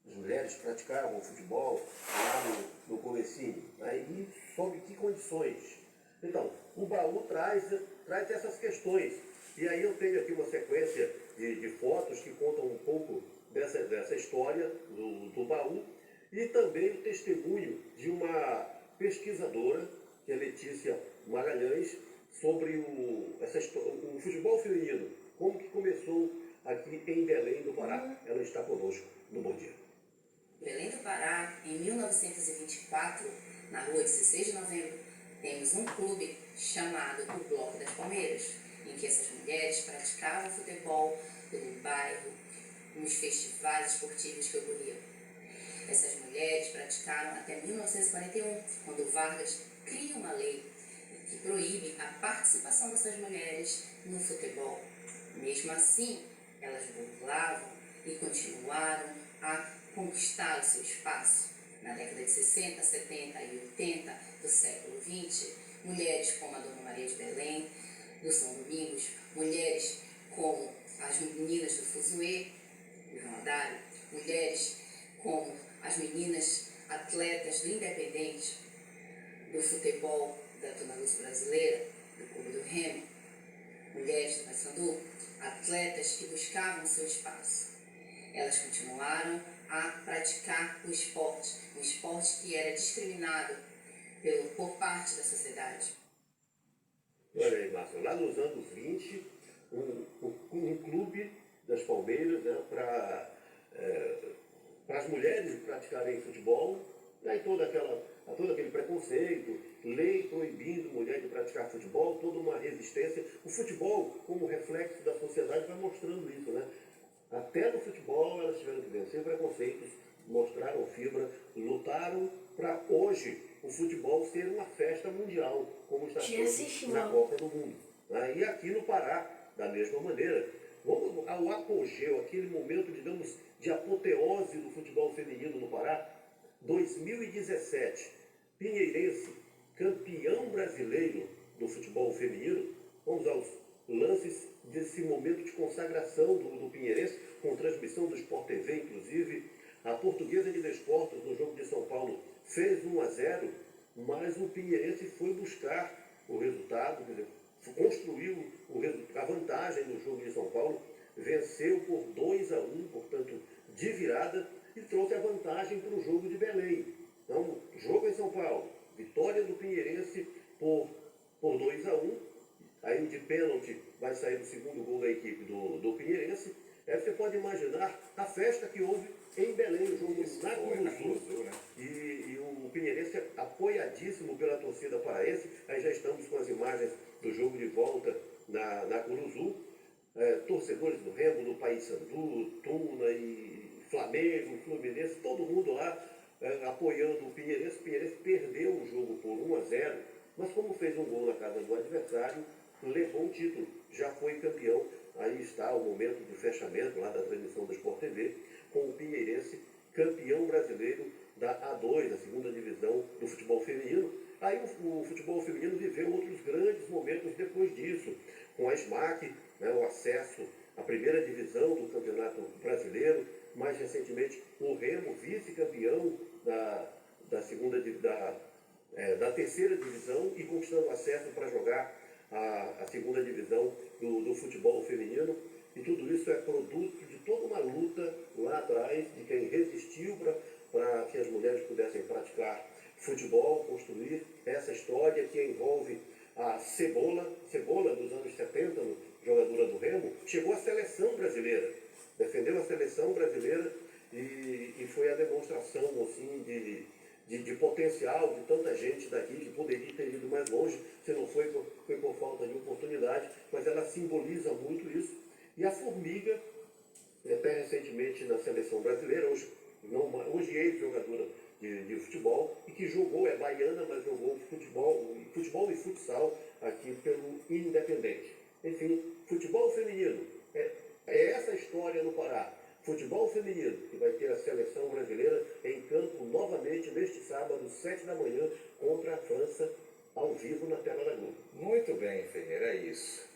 as mulheres praticavam futebol lá no comecinho, e sob que condições. Então, o baú traz essas questões. E aí eu tenho aqui uma sequência de fotos que contam um pouco dessa história do baú e também o testemunho de uma pesquisadora, que é Letícia Magalhães, sobre o futebol feminino, como que começou aqui em Belém do Pará. Ela está conosco no Bom Dia. Belém do Pará, em 1924, na rua 16 de novembro, temos um clube chamado o Bloco das Palmeiras, em que essas mulheres praticavam futebol pelo bairro, nos festivais esportivos que ocorriam. Essas mulheres praticaram até 1941, quando Vargas cria uma lei que proíbe a participação dessas mulheres no futebol. Mesmo assim, elas burlavam e continuaram a conquistar o seu espaço. Na década de 60, 70 e 80 do século XX, mulheres como a Dona Maria de Belém, do São Domingos, mulheres como as meninas do Fuzuê, do João Adário, mulheres como as meninas atletas do Independente, do futebol da Dona Luz Brasileira, do Clube do Remo, mulheres do Paysandu, atletas que buscavam seu espaço. Elas continuaram a praticar o esporte, um esporte que era discriminado por parte da sociedade. Olha aí, Márcio, lá nos anos 20, um clube das Palmeiras, né, para as mulheres praticarem futebol, e aí todo aquele preconceito, lei proibindo mulher de praticar futebol, toda uma resistência. O futebol, como reflexo da sociedade, vai mostrando isso, né? Até no futebol elas tiveram que vencer preconceitos, mostraram fibra, lutaram para hoje o futebol ser uma festa mundial, como está sendo na Copa do Mundo. E aqui no Pará, da mesma maneira, vamos ao apogeu, aquele momento, digamos, de apoteose do futebol feminino no Pará, 2017, Pinheirense, campeão brasileiro do futebol feminino. Vamos aos lances desse momento de consagração do Pinheirense, com transmissão do Sport TV, inclusive. A Portuguesa de Desportos, no jogo de São Paulo, fez 1-0, mas o Pinheirense foi buscar o resultado, quer dizer, construiu a vantagem no jogo de São Paulo, venceu por 2-1, portanto, de virada, e trouxe a vantagem para o jogo de Belém. Então, jogo em São Paulo, vitória do Pinheirense por 2-1, aí de pênalti vai sair o segundo gol da equipe do Pinheirense. Aí você pode imaginar a festa que houve em Belém, o jogo na Curuzu, né? E o Pinheirense apoiadíssimo pela torcida paraense. Aí já estamos com as imagens do jogo de volta na Curuzu. Torcedores do Remo, do Paysandu, Tuna e Flamengo, Fluminense, todo mundo lá apoiando o Pinheirense. O Pinheirense perdeu o jogo por 1-0, mas como fez um gol na casa do adversário, levou o título, já foi campeão. Aí está o momento do fechamento lá da transmissão do Sport TV, com o Pinheirense campeão brasileiro da A2, a segunda divisão do futebol feminino. Aí o futebol feminino viveu outros grandes momentos depois disso, com a SMAC, né, o acesso à primeira divisão do Campeonato Brasileiro, mais recentemente o Remo, vice-campeão da terceira divisão e conquistando acesso para jogar a segunda divisão do futebol feminino. E tudo isso é produto de toda uma luta lá atrás, de quem resistiu para que as mulheres pudessem praticar futebol, construir essa história que envolve a Cebola dos anos 70, jogadora do Remo, chegou à seleção brasileira, defendeu a seleção brasileira e foi a demonstração assim, de potencial de tanta gente daqui que poderia ter ido mais longe, se não foi por falta de oportunidade, mas ela simboliza muito isso. E a Formiga, até recentemente na seleção brasileira, hoje ex-jogadora de futebol, e que jogou, é baiana, mas jogou futebol e futsal aqui pelo Independente. Enfim, futebol feminino, é essa história no Pará. Futebol feminino, que vai ter a seleção brasileira em campo novamente neste sábado, 7 da manhã, contra a França, ao vivo na tela da Globo. Muito bem, Ferreira, é isso.